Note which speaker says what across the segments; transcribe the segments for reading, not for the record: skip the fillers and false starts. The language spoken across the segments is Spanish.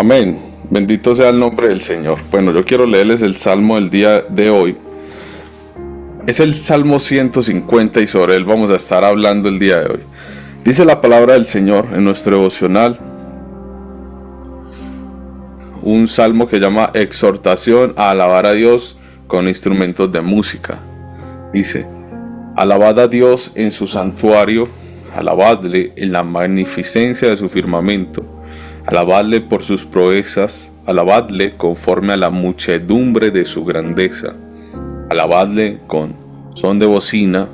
Speaker 1: Amén. Bendito sea el nombre del Señor. Bueno, yo quiero leerles el salmo del día de hoy. Es el Salmo 150 y sobre él vamos a estar hablando el día de hoy. Dice la palabra del Señor en nuestro devocional. Un salmo que llama Exhortación a alabar a Dios con instrumentos de música. Dice: alabad a Dios en su santuario, alabadle en la magnificencia de su firmamento, alabadle por sus proezas, alabadle conforme a la muchedumbre de su grandeza, alabadle con son de bocina,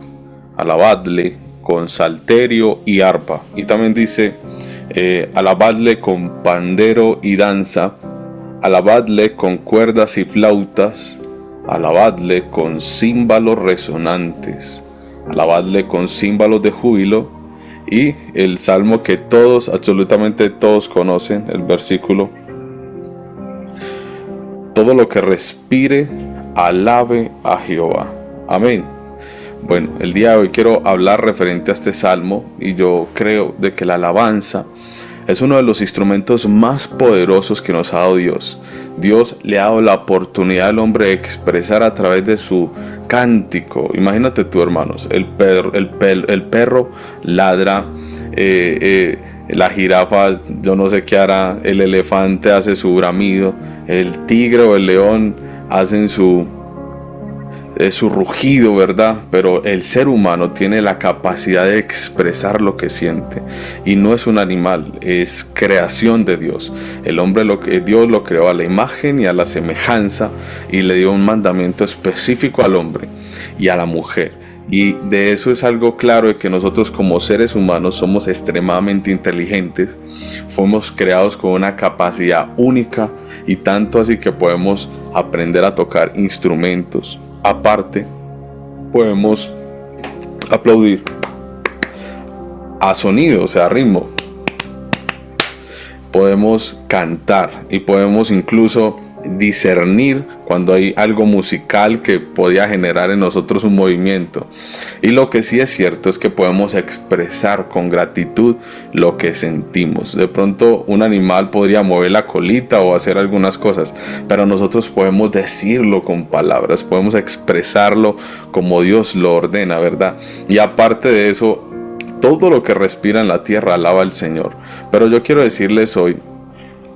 Speaker 1: alabadle con salterio y arpa. Y también dice, alabadle con pandero y danza, alabadle con cuerdas y flautas, alabadle con címbalos resonantes, alabadle con címbalos de júbilo. Y el salmo que todos, absolutamente todos conocen, el versículo: todo lo que respire, alabe a Jehová. Amén. Bueno, el día de hoy quiero hablar referente a este salmo, y yo creo de que la alabanza es uno de los instrumentos más poderosos que nos ha dado Dios. Dios le ha dado la oportunidad al hombre de expresar a través de su cántico. Imagínate tú, hermanos, el perro ladra, la jirafa, yo no sé qué hará, el elefante hace su bramido, el tigre o el león hacen su rugido, ¿verdad? Pero el ser humano tiene la capacidad de expresar lo que siente, y no es un animal, es creación de Dios. El hombre, Dios lo creó a la imagen y a la semejanza, y le dio un mandamiento específico al hombre y a la mujer. Y de eso es algo claro, de que nosotros como seres humanos somos extremadamente inteligentes, fuimos creados con una capacidad única, y tanto así que podemos aprender a tocar instrumentos. Aparte, podemos aplaudir a sonido, o sea, a ritmo. Podemos cantar y podemos incluso discernir cuando hay algo musical que podía generar en nosotros un movimiento. Y lo que sí es cierto es que podemos expresar con gratitud lo que sentimos. De pronto un animal podría mover la colita o hacer algunas cosas, pero nosotros podemos decirlo con palabras, podemos expresarlo como Dios lo ordena, ¿verdad? Y aparte de eso, todo lo que respira en la tierra alaba al Señor. Pero yo quiero decirles hoy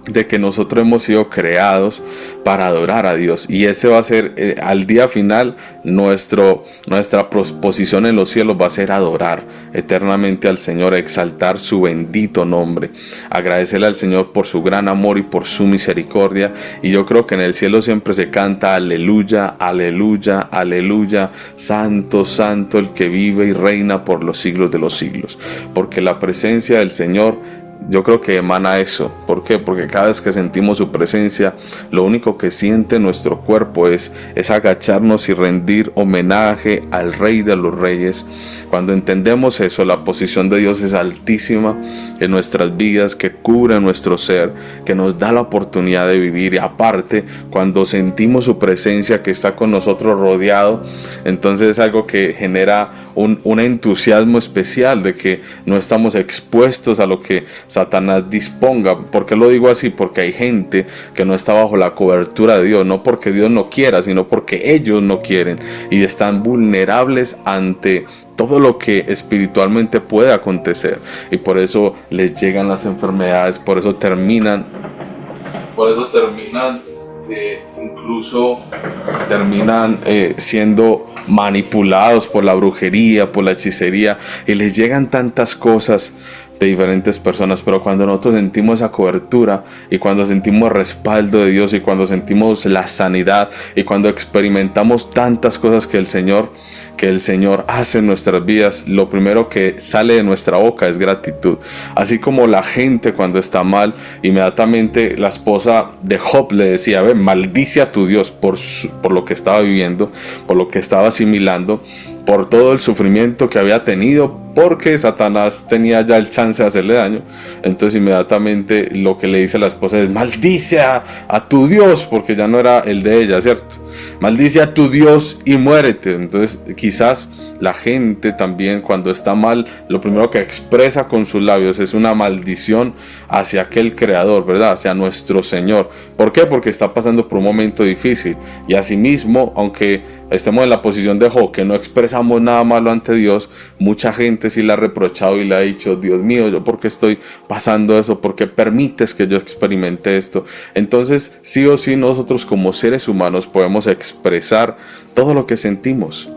Speaker 1: de que nosotros hemos sido creados para adorar a Dios, y ese va a ser al día final nuestra posición en los cielos va a ser adorar eternamente al Señor, exaltar su bendito nombre, agradecerle al Señor por su gran amor y por su misericordia. Y yo creo que en el cielo siempre se canta aleluya, aleluya, aleluya, santo, santo el que vive y reina por los siglos de los siglos, porque la presencia del Señor, yo creo que emana eso. ¿Por qué? Porque cada vez que sentimos su presencia, lo único que siente nuestro cuerpo es agacharnos y rendir homenaje al Rey de los Reyes. Cuando entendemos eso, la posición de Dios es altísima en nuestras vidas, que cubre nuestro ser, que nos da la oportunidad de vivir. Y aparte, cuando sentimos su presencia que está con nosotros rodeado, entonces es algo que genera un entusiasmo especial de que no estamos expuestos a lo que Satanás disponga. ¿Por qué lo digo así? Porque hay gente que no está bajo la cobertura de Dios, no porque Dios no quiera, sino porque ellos no quieren, y están vulnerables ante todo lo que espiritualmente puede acontecer, y por eso les llegan las enfermedades, por eso terminan incluso terminan siendo manipulados por la brujería, por la hechicería, y les llegan tantas cosas de diferentes personas. Pero cuando nosotros sentimos esa cobertura, y cuando sentimos el respaldo de Dios, y cuando sentimos la sanidad, y cuando experimentamos tantas cosas que el Señor hace en nuestras vidas, lo primero que sale de nuestra boca es gratitud. Así como la gente cuando está mal, inmediatamente la esposa de Job le decía: ve, maldice a tu Dios por lo que estaba viviendo, por lo que estaba asimilando, por todo el sufrimiento que había tenido porque Satanás tenía ya el chance de hacerle daño. Entonces inmediatamente lo que le dice a la esposa es: maldice a tu Dios, porque ya no era el de ella, ¿cierto? Maldice a tu Dios y muérete. Entonces quizás la gente también, cuando está mal, lo primero que expresa con sus labios es una maldición hacia aquel creador, ¿verdad? Hacia nuestro Señor. ¿Por qué? Porque está pasando por un momento difícil. Y asimismo, aunque estemos en la posición de Job, que no expresamos nada malo ante Dios, mucha gente sí le ha reprochado y le ha dicho: Dios mío, ¿yo por qué estoy pasando eso? ¿Por qué permites que yo experimente esto? Entonces, sí o sí, nosotros como seres humanos podemos expresar todo lo que sentimos.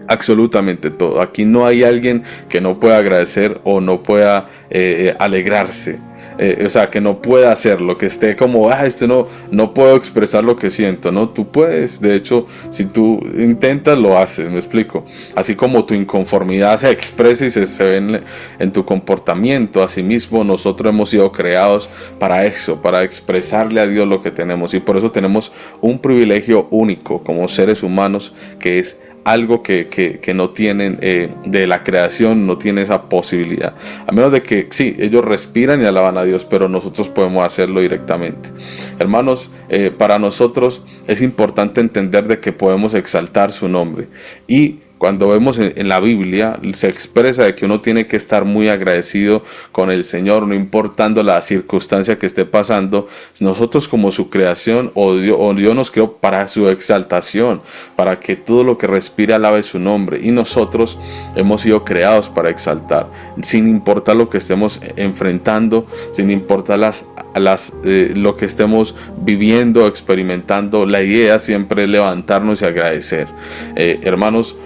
Speaker 1: Absolutamente todo. Aquí no hay alguien que no pueda agradecer o no pueda alegrarse. O sea, que no pueda hacerlo, que esté como: no puedo expresar lo que siento. No, tú puedes. De hecho, si tú intentas, lo haces. Me explico. Así como tu inconformidad se expresa y se ve en tu comportamiento. Asimismo, nosotros hemos sido creados para eso, para expresarle a Dios lo que tenemos. Y por eso tenemos un privilegio único como seres humanos, que es algo que no tienen de la creación, no tiene esa posibilidad. A menos de que, sí, ellos respiran y alaban a Dios, pero nosotros podemos hacerlo directamente. Hermanos, para nosotros es importante entender de que podemos exaltar su nombre. Y cuando vemos en la Biblia, se expresa de que uno tiene que estar muy agradecido con el Señor, no importando la circunstancia que esté pasando. Nosotros como su creación, o Dios nos creó para su exaltación, para que todo lo que respire alabe su nombre. Y nosotros hemos sido creados para exaltar, sin importar lo que estemos enfrentando, sin importar lo que estemos viviendo, experimentando. La idea siempre es levantarnos y agradecer. Hermanos,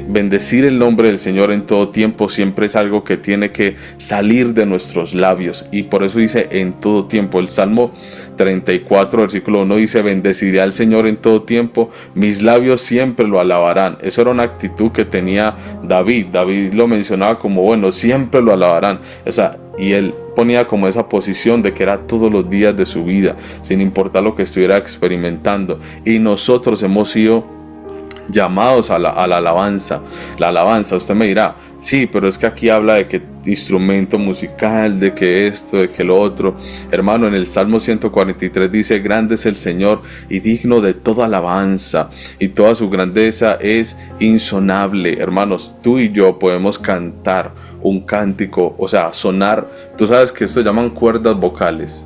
Speaker 1: bendecir el nombre del Señor en todo tiempo siempre es algo que tiene que salir de nuestros labios, y por eso dice en todo tiempo. El Salmo 34 versículo 1 dice: bendeciré al Señor en todo tiempo, mis labios siempre lo alabarán. Eso era una actitud que tenía David. David lo mencionaba como: bueno, siempre lo alabarán. O sea, y él ponía como esa posición de que era todos los días de su vida, sin importar lo que estuviera experimentando. Y nosotros hemos sido llamados a la alabanza. La alabanza, usted me dirá: sí, pero es que aquí habla de que instrumento musical, de que esto, de que lo otro. Hermano, en el Salmo 143 dice: grande es el Señor y digno de toda alabanza, y toda su grandeza es insonable. Hermanos, tú y yo podemos cantar un cántico, o sea, sonar. Tú sabes que esto llaman cuerdas vocales.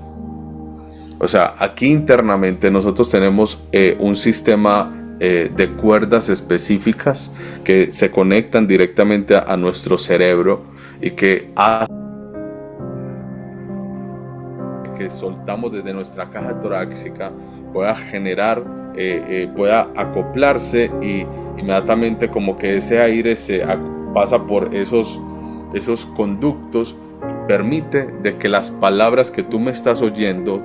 Speaker 1: O sea, aquí internamente nosotros tenemos un sistema de cuerdas específicas que se conectan directamente a nuestro cerebro, y que soltamos desde nuestra caja torácica pueda generar, pueda acoplarse, y inmediatamente como que ese aire pasa por esos conductos, permite de que las palabras que tú me estás oyendo,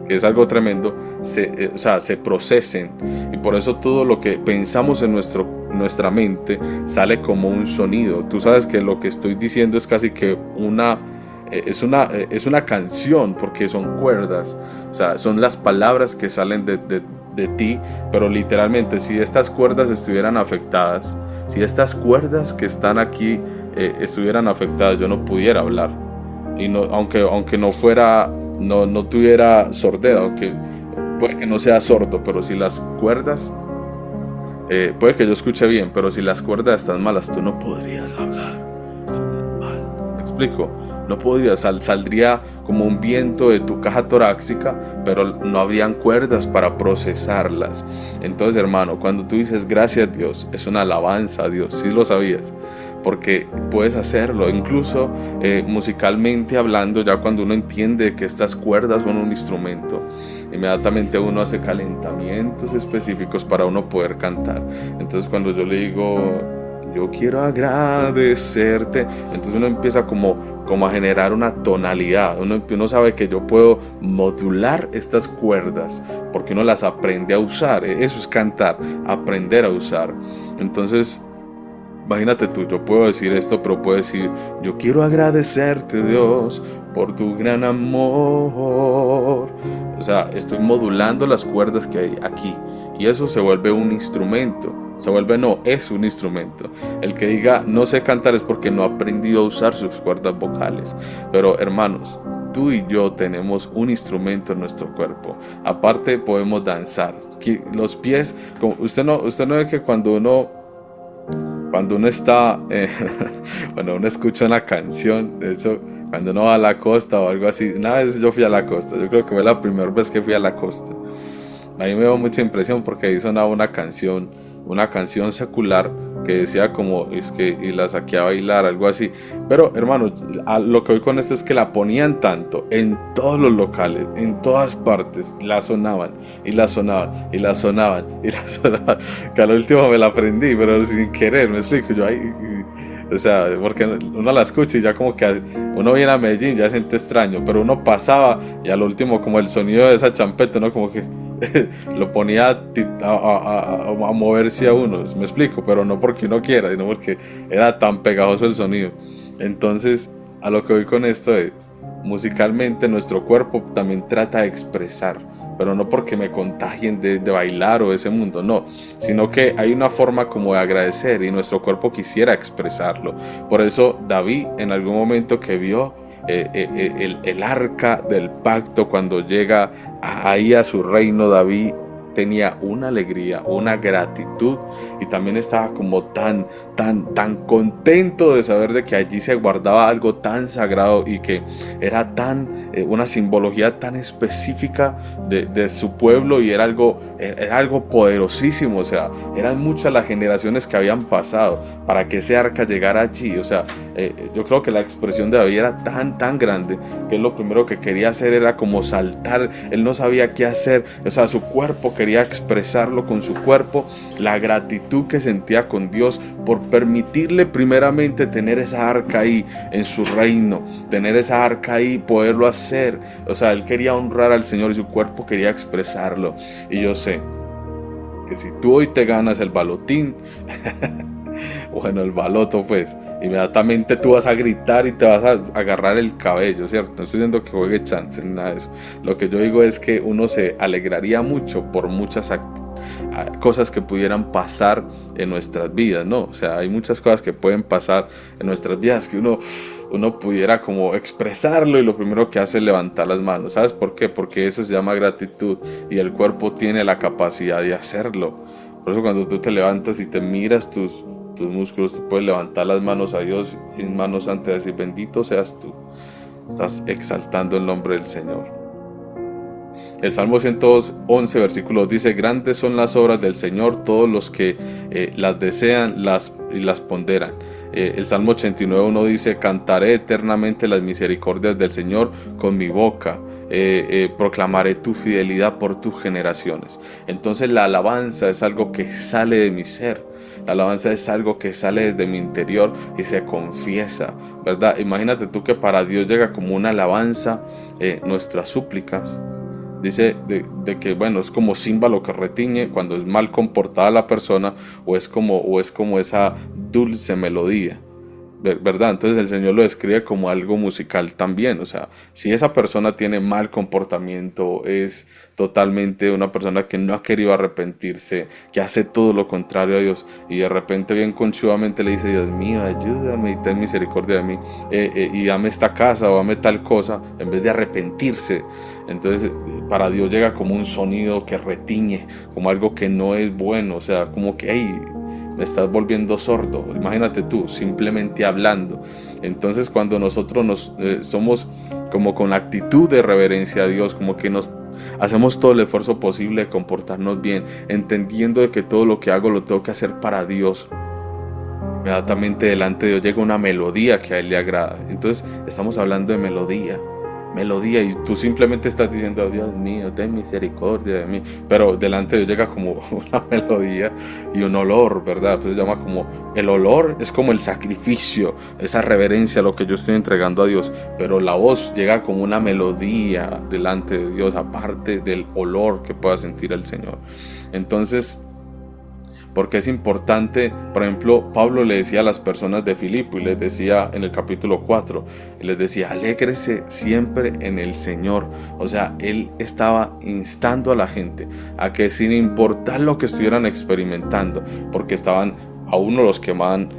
Speaker 1: que es algo tremendo, se procesen. Y por eso todo lo que pensamos en nuestra mente sale como un sonido. Tú sabes que lo que estoy diciendo es casi que es una canción, porque son cuerdas. O sea, son las palabras que salen de ti, pero literalmente, si estas cuerdas estuvieran afectadas, si estas cuerdas que están aquí estuvieran afectadas, yo no pudiera hablar. Y no, aunque no fuera, no tuviera sordera, aunque puede que no sea sordo, pero si las cuerdas, puede que yo escuche bien, pero si las cuerdas están malas, tú no podrías hablar. Estás mal. ¿Me explico? No podrías, saldría como un viento de tu caja torácica, pero no habrían cuerdas para procesarlas. Entonces, hermano, cuando tú dices gracias a Dios, es una alabanza a Dios. ¿Sí lo sabías? Porque puedes hacerlo, incluso musicalmente hablando. Ya cuando uno entiende que estas cuerdas son un instrumento, inmediatamente uno hace calentamientos específicos para uno poder cantar. Entonces, cuando yo le digo: yo quiero agradecerte, entonces uno empieza como a generar una tonalidad. Uno sabe que yo puedo modular estas cuerdas, porque uno las aprende a usar. Eso es cantar, aprender a usar. Entonces, imagínate tú, yo puedo decir esto, pero puedo decir: yo quiero agradecerte, Dios, por tu gran amor. O sea, estoy modulando las cuerdas que hay aquí, y eso se vuelve un instrumento. Se vuelve no, es un instrumento. El que diga no sé cantar es porque no ha aprendido a usar sus cuerdas vocales. Pero hermanos, tú y yo tenemos un instrumento en nuestro cuerpo. Aparte podemos danzar. Los pies, usted no ve que cuando uno está, cuando uno escucha una canción, de hecho, cuando uno va a la costa o algo así, una vez yo fui a la costa, yo creo que fue la primera vez que fui a la costa. A mí me dio mucha impresión porque ahí sonaba una canción secular que decía como, es que, y la saqué a bailar, algo así. Pero hermano, lo que voy con esto es que la ponían tanto en todos los locales, en todas partes, la sonaban, y la sonaban, y la sonaban, y la sonaban, que al último me la aprendí, pero sin querer, me explico, yo ahí... O sea, porque uno la escucha y ya como que uno viene a Medellín, ya siente extraño, pero uno pasaba y al último como el sonido de esa champeta, ¿no? Como que lo ponía a moverse a uno, me explico, pero no porque uno quiera, sino porque era tan pegajoso el sonido. Entonces, a lo que voy con esto es, musicalmente nuestro cuerpo también trata de expresar, pero no porque me contagien de bailar o de ese mundo, no, sino que hay una forma como de agradecer y nuestro cuerpo quisiera expresarlo. Por eso David en algún momento que vio el arca del pacto cuando llega ahí a su reino, David tenía una alegría, una gratitud y también estaba como tan contento de saber de que allí se guardaba algo tan sagrado y que era una simbología tan específica de su pueblo y era algo poderosísimo. O sea, eran muchas las generaciones que habían pasado para que ese arca llegara allí. O sea, yo creo que la expresión de David era tan grande que lo primero que quería hacer era como saltar. Él no sabía qué hacer, o sea, su cuerpo quería expresarlo con su cuerpo, la gratitud que sentía con Dios por permitirle primeramente tener esa arca ahí en su reino, tener esa arca ahí, poderlo hacer. O sea, él quería honrar al Señor y su cuerpo quería expresarlo. Y yo sé que si tú hoy te ganas el balotín, bueno, el baloto, pues inmediatamente tú vas a gritar y te vas a agarrar el cabello, ¿cierto? No estoy diciendo que juegue chance ni nada de eso. Lo que yo digo es que uno se alegraría mucho por muchas cosas que pudieran pasar en nuestras vidas, ¿no? O sea, hay muchas cosas que pueden pasar en nuestras vidas que uno pudiera como expresarlo y lo primero que hace es levantar las manos. ¿Sabes por qué? Porque eso se llama gratitud y el cuerpo tiene la capacidad de hacerlo. Por eso cuando tú te levantas y te miras tus músculos, tú puedes levantar las manos a Dios en manos antes de decir bendito seas tú. Estás exaltando el nombre del Señor. El Salmo 111 versículo 2 dice: grandes son las obras del Señor, todos los que las desean las ponderan. El Salmo 89:1 dice: cantaré eternamente las misericordias del Señor con mi boca. Proclamaré tu fidelidad por tus generaciones. Entonces la alabanza es algo que sale de mi ser. La alabanza es algo que sale desde mi interior y se confiesa, ¿verdad? Imagínate tú que para Dios llega como una alabanza nuestras súplicas. Dice de que, bueno, es como címbalo que retiñe cuando es mal comportada la persona o es como esa dulce melodía, ¿verdad? Entonces el Señor lo describe como algo musical también. O sea, si esa persona tiene mal comportamiento, es totalmente una persona que no ha querido arrepentirse, que hace todo lo contrario a Dios y de repente bien conchudamente le dice: Dios mío, ayúdame y ten misericordia de mí y dame esta casa o dame tal cosa, en vez de arrepentirse. Entonces para Dios llega como un sonido que retiñe, como algo que no es bueno. O sea, como que hey, me estás volviendo sordo. Imagínate tú, simplemente hablando. Entonces cuando nosotros somos como con la actitud de reverencia a Dios, como que nos hacemos todo el esfuerzo posible de comportarnos bien, entendiendo de que todo lo que hago lo tengo que hacer para Dios, inmediatamente delante de Dios llega una melodía que a Él le agrada. Entonces estamos hablando de melodía y tú simplemente estás diciendo: Dios mío, ten misericordia de mí, pero delante de Dios llega como una melodía y un olor, ¿verdad? Pues se llama como el olor, es como el sacrificio, esa reverencia a lo que yo estoy entregando a Dios, pero la voz llega como una melodía delante de Dios, aparte del olor que pueda sentir el Señor. Entonces porque es importante. Por ejemplo, Pablo le decía a las personas de Filipo, y les decía en el capítulo 4, les decía, alégrese siempre en el Señor. O sea, él estaba instando a la gente a que, sin importar lo que estuvieran experimentando, porque estaban, a uno los quemaban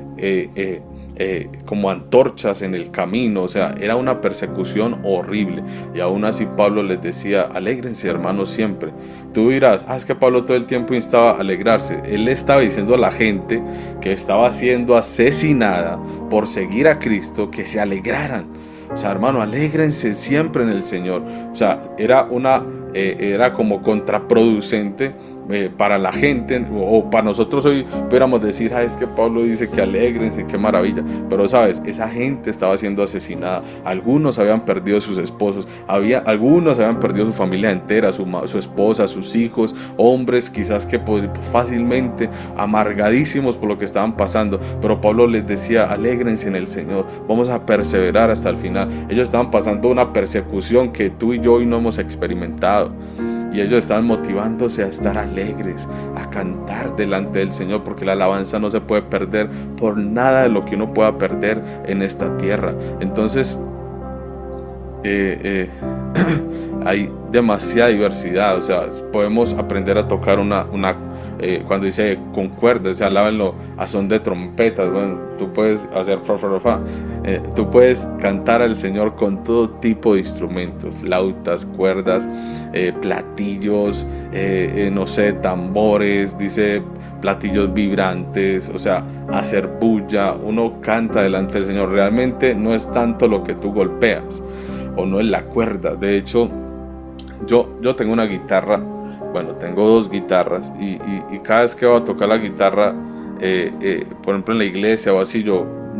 Speaker 1: como antorchas en el camino, o sea, era una persecución horrible, y aún así Pablo les decía, alégrense hermanos siempre. Tú dirás, es que Pablo todo el tiempo instaba a alegrarse. Él le estaba diciendo a la gente que estaba siendo asesinada por seguir a Cristo, que se alegraran. O sea, hermano, alégrense siempre en el Señor. O sea, era como contraproducente para la gente, o para nosotros hoy pudiéramos decir, es que Pablo dice que alégrense, qué maravilla. Pero sabes, esa gente estaba siendo asesinada. Algunos habían perdido sus esposos, algunos habían perdido su familia entera, su esposa, sus hijos, hombres quizás que fácilmente amargadísimos por lo que estaban pasando. Pero Pablo les decía, alégrense en el Señor, vamos a perseverar hasta el final. Ellos estaban pasando una persecución que tú y yo hoy no hemos experimentado, y ellos estaban motivándose a estar alegres, a cantar delante del Señor, porque la alabanza no se puede perder por nada de lo que uno pueda perder en esta tierra. Entonces hay demasiada diversidad. O sea, podemos aprender a tocar cuando dice con cuerdas, se alábenlo a son de trompetas. Bueno, tú puedes hacer tú puedes cantar al Señor con todo tipo de instrumentos, flautas, cuerdas, platillos, no sé, tambores, dice platillos vibrantes, o sea, hacer bulla. Uno canta delante del Señor. Realmente no es tanto lo que tú golpeas, o no es la cuerda. De hecho, yo tengo una guitarra, bueno, tengo dos guitarras, y cada vez que voy a tocar la guitarra, por ejemplo en la iglesia o así,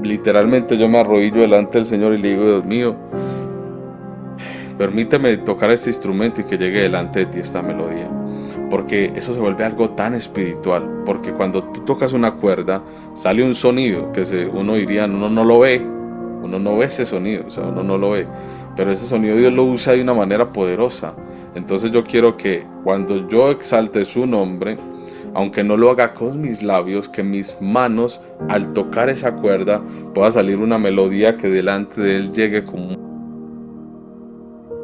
Speaker 1: literalmente yo me arrodillo delante del Señor y le digo, Dios mío, permíteme tocar este instrumento y que llegue delante de ti esta melodía, porque eso se vuelve algo tan espiritual. Porque cuando tú tocas una cuerda, sale un sonido que uno diría, uno no lo ve, uno no ve ese sonido, o sea, uno no lo ve, pero ese sonido Dios lo usa de una manera poderosa. Entonces yo quiero que cuando yo exalte su nombre, aunque no lo haga con mis labios, que mis manos al tocar esa cuerda pueda salir una melodía que delante de Él llegue como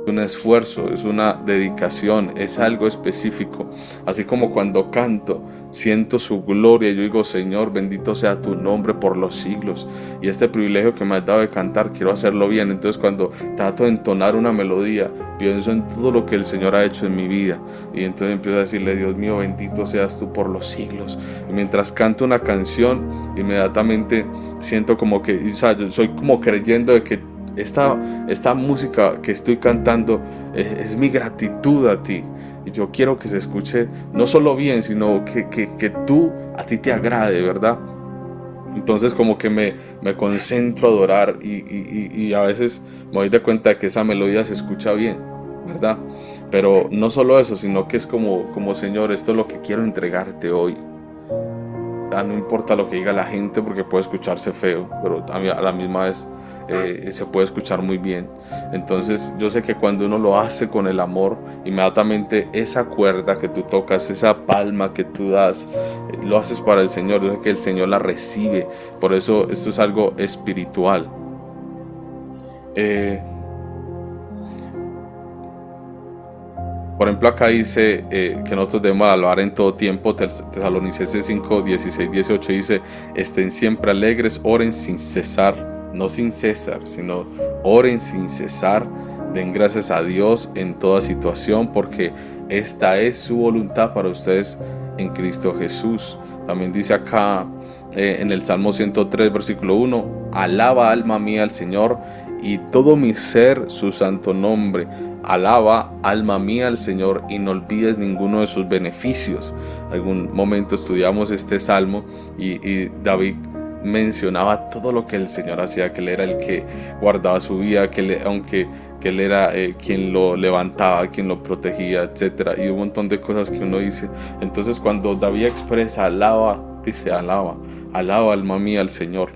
Speaker 1: un esfuerzo, es una dedicación, es algo específico. Así como cuando canto, siento su gloria, yo digo, Señor, bendito sea tu nombre por los siglos, y este privilegio que me has dado de cantar, quiero hacerlo bien. Entonces cuando trato de entonar una melodía, pienso en todo lo que el Señor ha hecho en mi vida, y entonces empiezo a decirle, Dios mío, bendito seas tú por los siglos. Y mientras canto una canción, inmediatamente siento como que, o sea, yo soy como creyendo de que esta música que estoy cantando es mi gratitud a ti, y yo quiero que se escuche no solo bien, sino que a ti te agrade, ¿verdad? Entonces como que me concentro a adorar, y a veces me doy de cuenta de que esa melodía se escucha bien, ¿verdad? Pero no solo eso, sino que es como Señor, esto es lo que quiero entregarte hoy. No importa lo que diga la gente, porque puede escucharse feo, pero a la misma vez se puede escuchar muy bien. Entonces yo sé que cuando uno lo hace con el amor, inmediatamente esa cuerda que tú tocas, esa palma que tú das, lo haces para el Señor. Yo sé que el Señor la recibe. Por eso esto es algo espiritual. Por ejemplo, acá dice que nosotros debemos alabar en todo tiempo. Tesalonicenses 5, 16, 18 dice, estén siempre alegres, oren sin cesar, no sin cesar, sino oren sin cesar, den gracias a Dios en toda situación, porque esta es su voluntad para ustedes en Cristo Jesús. También dice acá en el Salmo 103, versículo 1, alaba alma mía al Señor y todo mi ser su santo nombre. Alaba, alma mía, al Señor, y no olvides ninguno de sus beneficios. Algún momento estudiamos este salmo, y David mencionaba todo lo que el Señor hacía, que Él era el que guardaba su vida, que Él era quien lo levantaba, quien lo protegía, etc. Y un montón de cosas que uno dice. Entonces cuando David expresa alaba, dice alaba alma mía al Señor.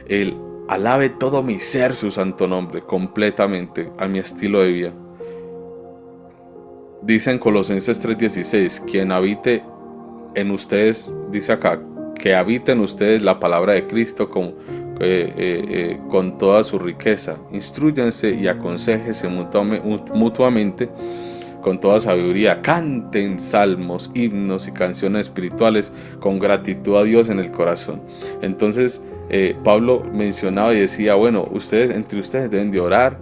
Speaker 1: Él alabe todo mi ser su santo nombre, completamente a mi estilo de vida. Dice en Colosenses 3:16, quien habite en ustedes, dice acá, que habita en ustedes la palabra de Cristo con toda su riqueza. Instrúyanse y aconséjense mutuamente con toda sabiduría. Canten salmos, himnos y canciones espirituales con gratitud a Dios en el corazón. Entonces Pablo mencionaba y decía, bueno, entre ustedes deben de orar,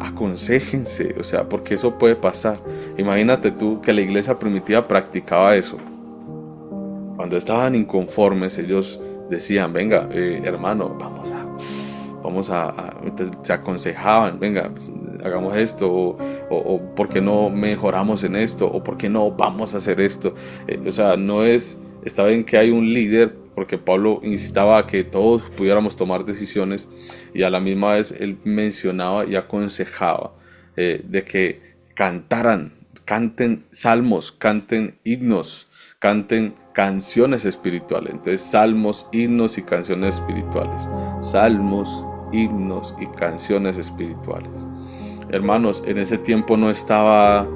Speaker 1: aconséjense, o sea, porque eso puede pasar. Imagínate tú que la iglesia primitiva practicaba eso. Cuando estaban inconformes, ellos decían, venga, hermano, entonces se aconsejaban, venga, hagamos esto, o ¿por qué no mejoramos en esto? O ¿por qué no vamos a hacer esto? O sea, está bien que hay un líder, porque Pablo instaba a que todos pudiéramos tomar decisiones, y a la misma vez él mencionaba y aconsejaba de que canten salmos, canten himnos, canten canciones espirituales. Entonces, salmos, himnos y canciones espirituales. Salmos, himnos y canciones espirituales. Hermanos, en ese tiempo no estaba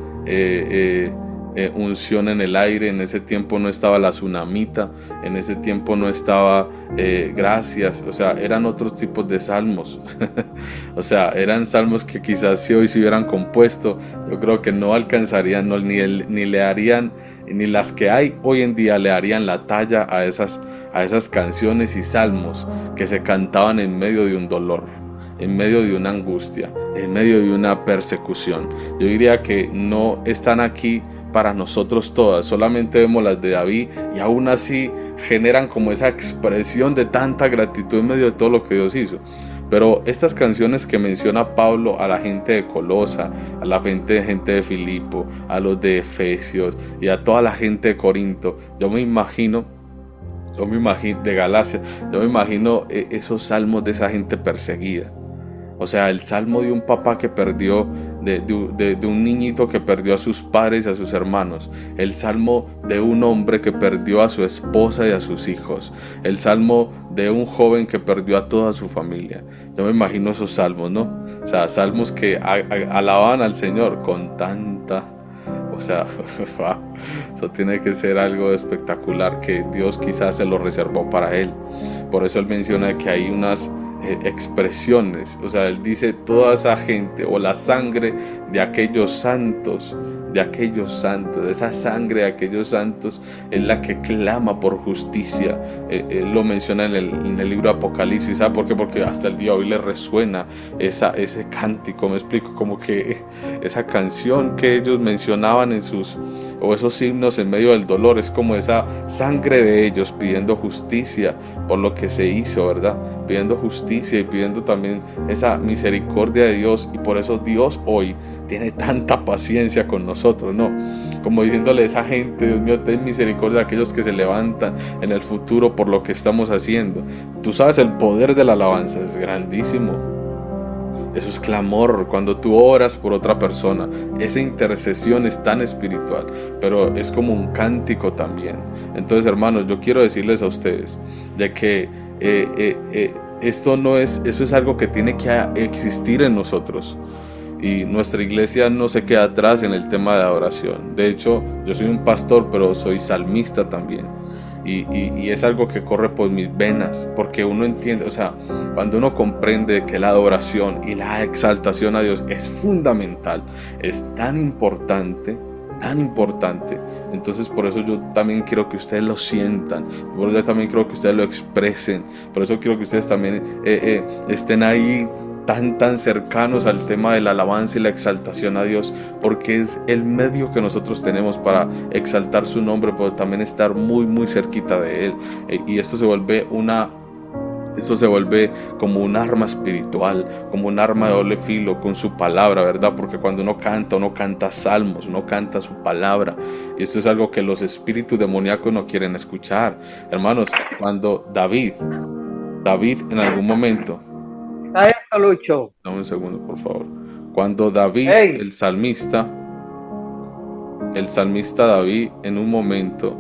Speaker 1: unción en el aire, en ese tiempo no estaba la tsunamita, en ese tiempo no estaba gracias, o sea, eran otros tipos de salmos. O sea, eran salmos que quizás si hoy se hubieran compuesto, yo creo que no alcanzarían, ni le harían, ni las que hay hoy en día le harían la talla a esas canciones y salmos que se cantaban en medio de un dolor, en medio de una angustia, en medio de una persecución. Yo diría que no están aquí para nosotros todas, solamente vemos las de David, y aún así generan como esa expresión de tanta gratitud en medio de todo lo que Dios hizo. Pero estas canciones que menciona Pablo a la gente de Colosa, a la gente de Filipo, a los de Efesios y a toda la gente de Corinto, yo me imagino de Galacia, yo me imagino esos salmos de esa gente perseguida. O sea, el salmo de un papá que perdió, de un niñito que perdió a sus padres y a sus hermanos. El salmo de un hombre que perdió a su esposa y a sus hijos. El salmo de un joven que perdió a toda su familia. Yo me imagino esos salmos, ¿no? O sea, salmos que alababan al Señor con tanta... O sea, eso tiene que ser algo espectacular que Dios quizás se lo reservó para él. Por eso él menciona que hay unas expresiones, o sea, él dice toda esa gente, o la sangre de aquellos santos, esa sangre de aquellos santos es la que clama por justicia. Él lo menciona en el libro de Apocalipsis. ¿Sabe por qué? Porque hasta el día de hoy le resuena ese cántico, me explico, como que esa canción que ellos mencionaban o esos himnos en medio del dolor, es como esa sangre de ellos pidiendo justicia por lo que se hizo, ¿verdad? Pidiendo justicia y pidiendo también esa misericordia de Dios, y por eso Dios hoy tiene tanta paciencia con nosotros, ¿no? Como diciéndole a esa gente, Dios mío, ten misericordia de aquellos que se levantan en el futuro por lo que estamos haciendo. Tú sabes, el poder de la alabanza es grandísimo. Eso es clamor, cuando tú oras por otra persona, esa intercesión es tan espiritual, pero es como un cántico también. Entonces, hermanos, yo quiero decirles a ustedes de que eso es algo que tiene que existir en nosotros. Y nuestra iglesia no se queda atrás en el tema de adoración. De hecho, yo soy un pastor, pero soy salmista también. Y es algo que corre por mis venas, porque uno entiende, o sea, cuando uno comprende que la adoración y la exaltación a Dios es fundamental, es tan importante, entonces por eso yo también quiero que ustedes lo sientan, por eso también quiero que ustedes lo expresen, por eso quiero que ustedes también estén ahí tan cercanos al tema de la alabanza y la exaltación a Dios, porque es el medio que nosotros tenemos para exaltar su nombre, pero también estar muy cerquita de Él. Y esto se vuelve como un arma espiritual, como un arma de doble filo con su palabra, ¿verdad? Porque cuando uno canta salmos, uno canta su palabra, y esto es algo que los espíritus demoníacos no quieren escuchar. Hermanos, cuando David en algún momento...
Speaker 2: Lucho.
Speaker 1: Dame un segundo, por favor. Cuando David,
Speaker 2: Hey,
Speaker 1: el salmista David en un momento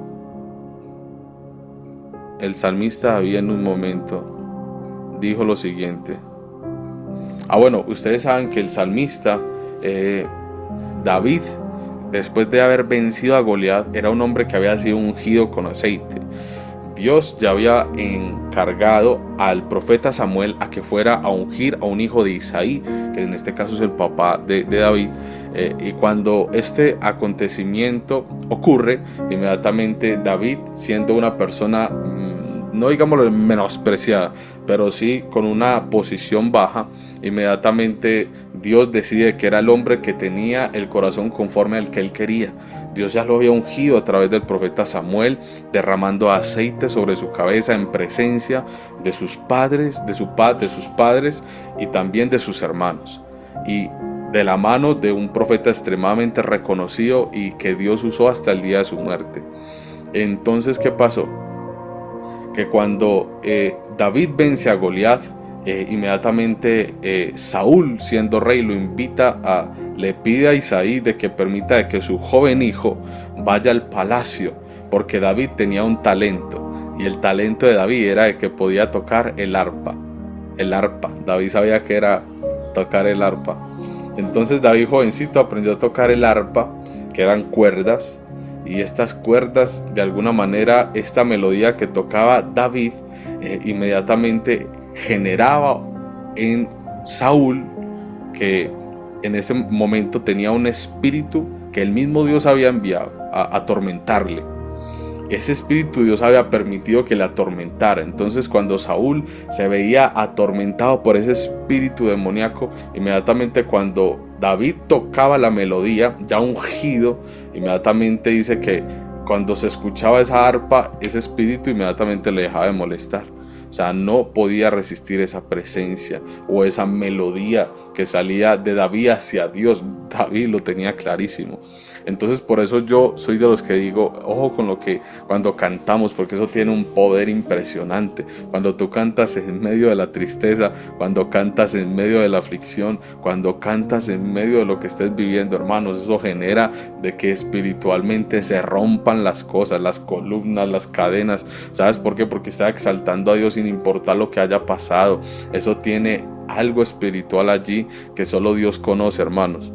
Speaker 1: dijo lo siguiente. Bueno, ustedes saben que el salmista David después de haber vencido a Goliat, era un hombre que había sido ungido con aceite. Dios ya había encargado al profeta Samuel a que fuera a ungir a un hijo de Isaí, que en este caso es el papá de David. Y cuando este acontecimiento ocurre, inmediatamente David, siendo una persona, no digámoslo menospreciada, pero sí con una posición baja, inmediatamente Dios decide que era el hombre que tenía el corazón conforme al que él quería. Dios ya lo había ungido a través del profeta Samuel, derramando aceite sobre su cabeza en presencia de sus padres, de sus padres y también de sus hermanos. Y de la mano de un profeta extremadamente reconocido y que Dios usó hasta el día de su muerte. Entonces, ¿qué pasó? Que cuando David vence a Goliat, inmediatamente Saúl, siendo rey, le pide a Isaí de que permita de que su joven hijo vaya al palacio, porque David tenía un talento, y el talento de David era de que podía tocar el arpa. David sabía que era tocar el arpa. Entonces David, jovencito, aprendió a tocar el arpa, que eran cuerdas, y estas cuerdas, de alguna manera, esta melodía que tocaba David, inmediatamente generaba en Saúl, que en ese momento tenía un espíritu que el mismo Dios había enviado a atormentarle. Ese espíritu Dios había permitido que le atormentara. Entonces, cuando Saúl se veía atormentado por ese espíritu demoníaco, inmediatamente cuando David tocaba la melodía, ya ungido, inmediatamente dice que cuando se escuchaba esa arpa, ese espíritu inmediatamente le dejaba de molestar. O sea, no podía resistir esa presencia o esa melodía que salía de David hacia Dios. David lo tenía clarísimo. Entonces, por eso yo soy de los que digo, ojo con lo que cuando cantamos, porque eso tiene un poder impresionante. Cuando tú cantas en medio de la tristeza, cuando cantas en medio de la aflicción, cuando cantas en medio de lo que estés viviendo, hermanos, eso genera de que espiritualmente se rompan las cosas, las columnas, las cadenas. ¿Sabes por qué? Porque está exaltando a Dios sin importar lo que haya pasado. Eso tiene algo espiritual allí que solo Dios conoce, hermanos.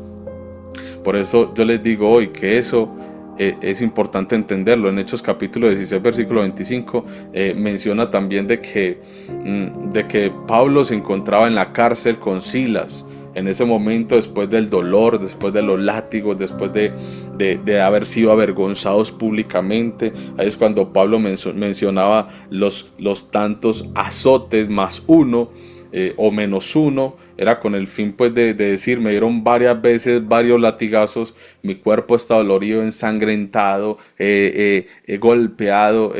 Speaker 1: Por eso yo les digo hoy que eso es importante entenderlo. En Hechos capítulo 16 versículo 25 menciona también de que Pablo se encontraba en la cárcel con Silas. En ese momento, después del dolor, después de los látigos, después de haber sido avergonzados públicamente, ahí es cuando Pablo mencionaba los tantos azotes más uno o menos uno. Era con el fin pues de decir, me dieron varias veces varios latigazos, mi cuerpo está dolorido, ensangrentado, golpeado,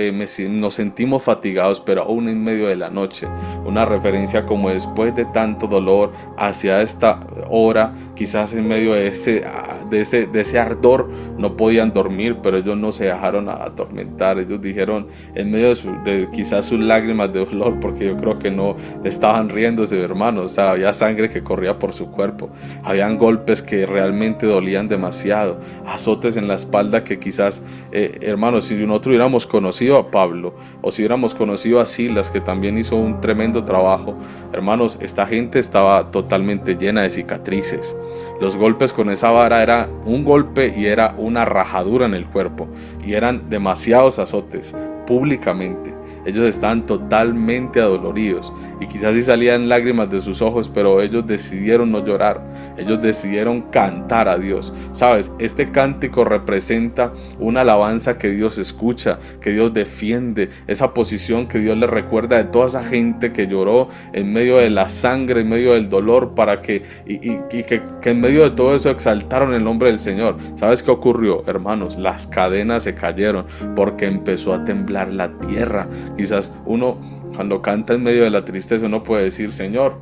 Speaker 1: nos sentimos fatigados, pero aún en medio de la noche. Una referencia como después de tanto dolor, hacia esta hora, quizás en medio de ese ardor, no podían dormir, pero ellos no se dejaron atormentar. Ellos dijeron, en medio de quizás sus lágrimas de dolor, porque yo creo que no estaban riéndose, hermanos. O sea, había sangre que corría por su cuerpo, habían golpes que realmente dolían demasiado, azotes en la espalda que quizás, hermanos, si nosotros hubiéramos conocido a Pablo o si hubiéramos conocido a Silas, que también hizo un tremendo trabajo, hermanos, esta gente estaba totalmente llena de cicatrices. Los golpes con esa vara era un golpe y era una rajadura en el cuerpo, y eran demasiados azotes públicamente. Ellos estaban totalmente adoloridos y quizás sí salían lágrimas de sus ojos, pero ellos decidieron no llorar. Ellos decidieron cantar a Dios. Sabes, este cántico representa una alabanza que Dios escucha, que Dios defiende, esa posición que Dios le recuerda de toda esa gente que lloró en medio de la sangre, en medio del dolor, para que en medio de todo eso exaltaron el nombre del Señor. ¿Sabes qué ocurrió, hermanos? Las cadenas se cayeron porque empezó a temblar la tierra. Quizás uno, cuando canta en medio de la tristeza, uno puede decir, Señor,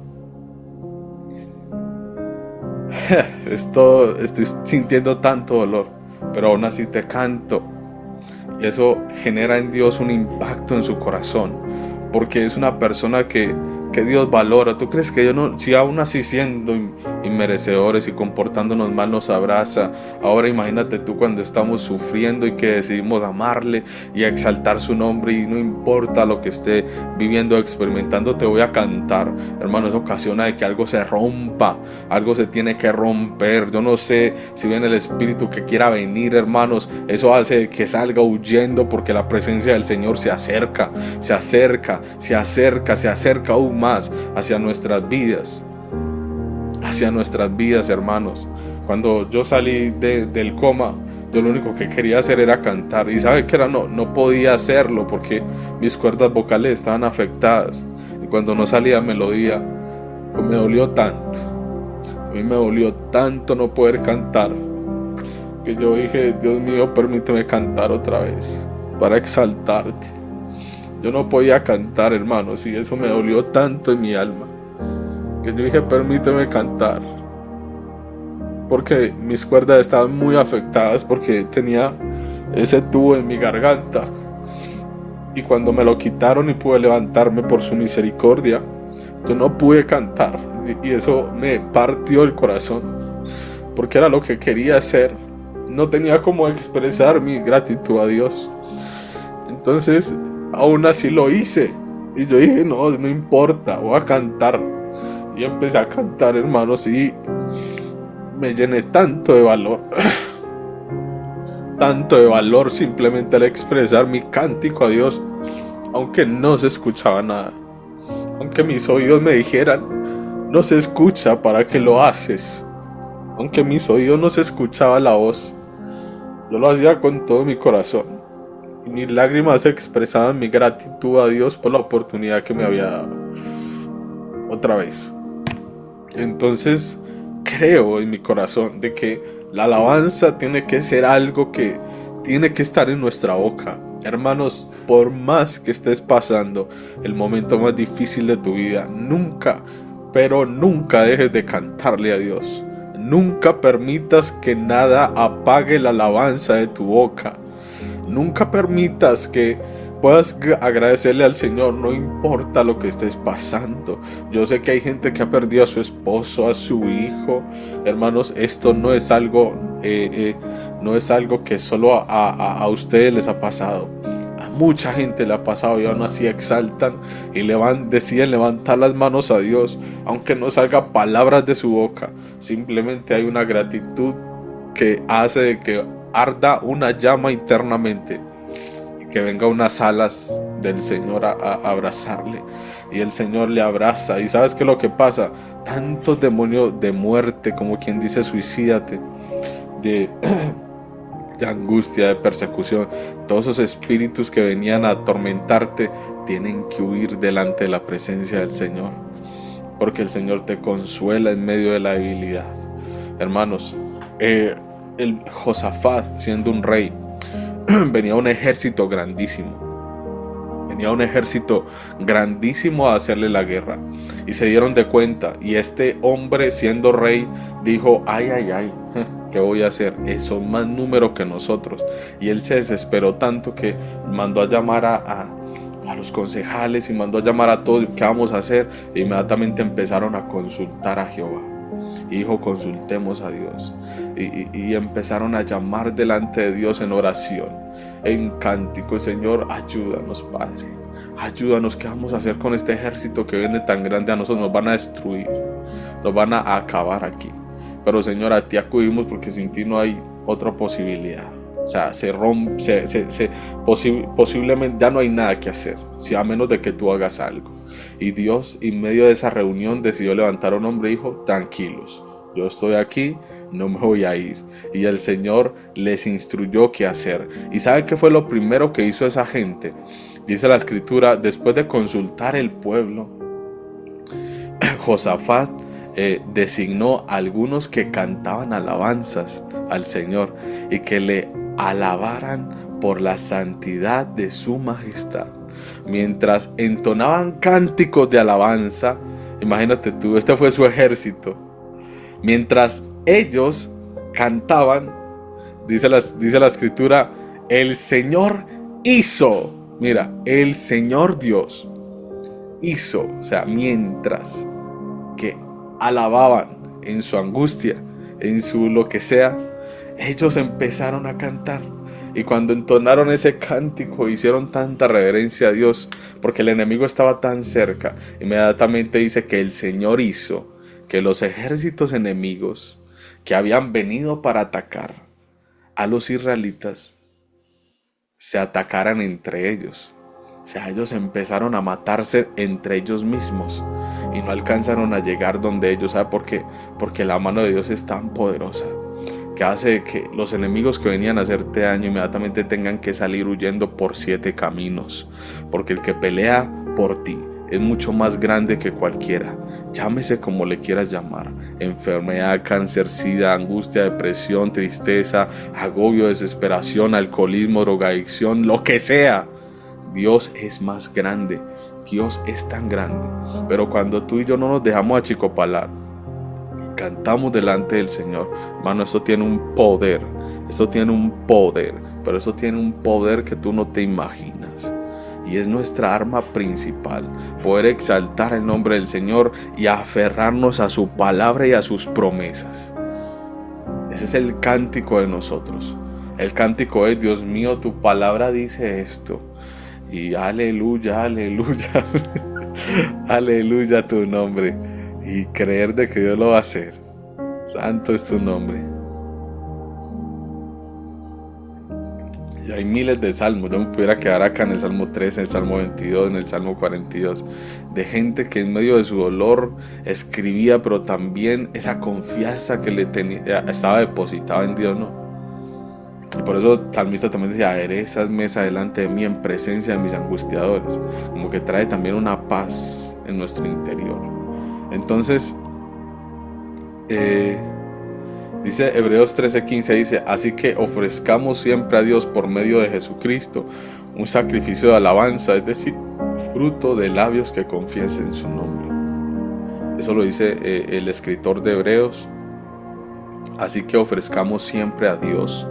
Speaker 1: estoy sintiendo tanto dolor, pero aún así te canto. Y eso genera en Dios un impacto en su corazón, porque es una persona que que Dios valora? ¿Tú crees que Dios no, si aún así siendo inmerecedores y comportándonos mal nos abraza? Ahora imagínate tú cuando estamos sufriendo y que decidimos amarle y exaltar su nombre, y no importa lo que esté viviendo o experimentando, te voy a cantar. Hermano, eso ocasiona de que algo se rompa, algo se tiene que romper. Yo no sé si viene el Espíritu que quiera venir, hermanos. Eso hace que salga huyendo, porque la presencia del Señor se acerca, se acerca, se acerca, se acerca aún más hacia nuestras vidas, hermanos. Cuando yo salí del coma, yo lo único que quería hacer era cantar, y sabe que era, no podía hacerlo porque mis cuerdas vocales estaban afectadas, y cuando no salía melodía, pues me dolió tanto. A mí me dolió tanto no poder cantar, que yo dije: Dios mío, permíteme cantar otra vez para exaltarte. Yo no podía cantar, hermanos, y eso me dolió tanto en mi alma, que yo dije: permíteme cantar, porque mis cuerdas estaban muy afectadas, porque tenía ese tubo en mi garganta, y cuando me lo quitaron y pude levantarme por su misericordia, yo no pude cantar, y eso me partió el corazón, porque era lo que quería hacer. No tenía cómo expresar mi gratitud a Dios. Entonces, aún así lo hice, y yo dije: no importa, voy a cantar. Y empecé a cantar, hermanos, y me llené tanto de valor simplemente al expresar mi cántico a Dios, aunque no se escuchaba nada, aunque mis oídos me dijeran: no se escucha, ¿para qué lo haces? Aunque mis oídos no se escuchaba la voz, yo lo hacía con todo mi corazón, y mis lágrimas expresaban mi gratitud a Dios por la oportunidad que me había dado otra vez. Entonces creo en mi corazón de que la alabanza tiene que ser algo que tiene que estar en nuestra boca. Hermanos, por más que estés pasando el momento más difícil de tu vida, nunca, pero nunca dejes de cantarle a Dios. Nunca permitas que nada apague la alabanza de tu boca. Nunca permitas que puedas agradecerle al Señor, no importa lo que estés pasando. Yo sé que hay gente que ha perdido a su esposo, a su hijo. Hermanos, esto no es algo que solo a ustedes les ha pasado. A mucha gente le ha pasado, y aún así exaltan y deciden levantar las manos a Dios, aunque no salga palabras de su boca. Simplemente hay una gratitud que hace de que arda una llama internamente, que venga unas alas del Señor a abrazarle, y el Señor le abraza. Y ¿sabes qué es lo que pasa? Tantos demonios de muerte, como quien dice suicídate, de angustia, de persecución, todos esos espíritus que venían a atormentarte, tienen que huir delante de la presencia del Señor, porque el Señor te consuela en medio de la debilidad. Hermanos, el Josafat, siendo un rey, venía un ejército grandísimo. A hacerle la guerra, y se dieron de cuenta, y este hombre, siendo rey, dijo: ay, ¿qué voy a hacer? Son más número que nosotros. Y él se desesperó tanto que mandó a llamar a los concejales, y mandó a llamar a todos: ¿qué vamos a hacer? E inmediatamente empezaron a consultar a Jehová. Hijo, consultemos a Dios. Y empezaron a llamar delante de Dios en oración, en cántico: Señor, ayúdanos, Padre, ayúdanos. ¿Qué vamos a hacer con este ejército que viene tan grande a nosotros? Nos van a destruir, nos van a acabar aquí. Pero Señor, a ti acudimos, porque sin ti no hay otra posibilidad. O sea, posiblemente ya no hay nada que hacer, si a menos de que tú hagas algo. Y Dios, en medio de esa reunión, decidió levantar a un hombre y dijo: tranquilos, yo estoy aquí, no me voy a ir. Y el Señor les instruyó qué hacer. ¿Y sabe qué fue lo primero que hizo esa gente? Dice la escritura: después de consultar el pueblo, Josafat designó a algunos que cantaban alabanzas al Señor, y que le alabaran por la santidad de su majestad. Mientras entonaban cánticos de alabanza, imagínate tú, este fue su ejército. Mientras ellos cantaban, dice la escritura: el Señor hizo, mira, el Señor Dios hizo, o sea, mientras que alababan en su angustia, en su lo que sea, ellos empezaron a cantar. Y cuando entonaron ese cántico, hicieron tanta reverencia a Dios, porque el enemigo estaba tan cerca. Inmediatamente dice que el Señor hizo que los ejércitos enemigos que habían venido para atacar a los israelitas se atacaran entre ellos. O sea, ellos empezaron a matarse entre ellos mismos y no alcanzaron a llegar donde ellos. ¿Sabe por qué? Porque la mano de Dios es tan poderosa que hace que los enemigos que venían a hacerte daño inmediatamente tengan que salir huyendo por 7 caminos. Porque el que pelea por ti es mucho más grande que cualquiera. Llámese como le quieras llamar: enfermedad, cáncer, sida, angustia, depresión, tristeza, agobio, desesperación, alcoholismo, drogadicción, lo que sea. Dios es más grande, Dios es tan grande. Pero cuando tú y yo no nos dejamos achicopalar y cantamos delante del Señor, hermano, esto tiene un poder, pero esto tiene un poder que tú no te imaginas. Y es nuestra arma principal, poder exaltar el nombre del Señor y aferrarnos a su palabra y a sus promesas. Ese es el cántico de nosotros. El cántico es: Dios mío, tu palabra dice esto. Y aleluya, aleluya, aleluya a tu nombre. Y creer de que Dios lo va a hacer. Santo es tu nombre. Y hay miles de salmos. Yo me pudiera quedar acá en el Salmo 13, en el Salmo 22, en el Salmo 42, de gente que en medio de su dolor escribía, pero también esa confianza que le tenía, estaba depositada en Dios, ¿no? Y por eso el salmista también decía: aderezas mesa delante de mí en presencia de mis angustiadores. Como que trae también una paz en nuestro interior. Entonces, dice Hebreos 13:15, dice: así que ofrezcamos siempre a Dios por medio de Jesucristo un sacrificio de alabanza, es decir, fruto de labios que confiesen su nombre. Eso lo dice el escritor de Hebreos. Así que ofrezcamos siempre a Dios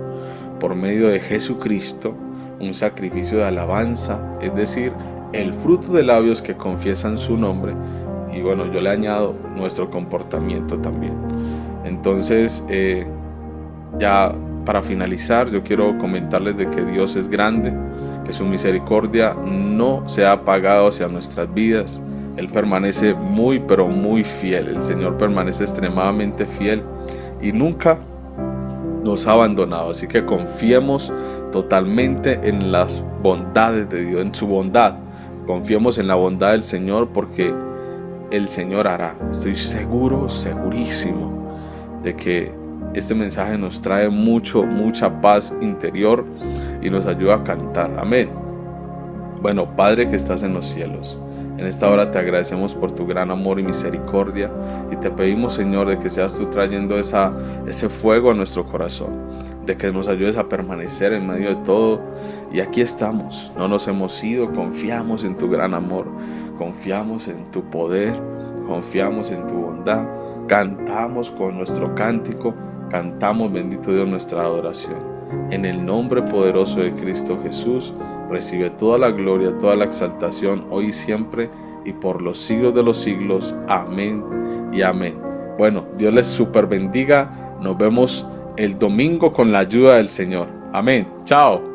Speaker 1: por medio de Jesucristo un sacrificio de alabanza, es decir, el fruto de labios que confiesan su nombre. Y bueno, yo le añado nuestro comportamiento también. Entonces, ya para finalizar, yo quiero comentarles de que Dios es grande, que su misericordia no se ha apagado hacia nuestras vidas. Él permanece muy, pero muy fiel. El Señor permanece extremadamente fiel y nunca nos ha abandonado. Así que confiemos totalmente en las bondades de Dios, en su bondad. Confiemos en la bondad del Señor, porque el Señor hará. Estoy seguro, segurísimo de que este mensaje nos trae mucha paz interior y nos ayuda a cantar. Amén. Bueno, Padre que estás en los cielos, en esta hora te agradecemos por tu gran amor y misericordia, y te pedimos, Señor, de que seas tú trayendo ese fuego a nuestro corazón, de que nos ayudes a permanecer en medio de todo. Y aquí estamos, no nos hemos ido, confiamos en tu gran amor, confiamos en tu poder, confiamos en tu bondad, cantamos con nuestro cántico, cantamos, bendito Dios, nuestra adoración. En el nombre poderoso de Cristo Jesús, recibe toda la gloria, toda la exaltación, hoy y siempre, y por los siglos de los siglos. Amén y amén. Bueno, Dios les super bendiga. Nos vemos el domingo con la ayuda del Señor. Amén. Chao.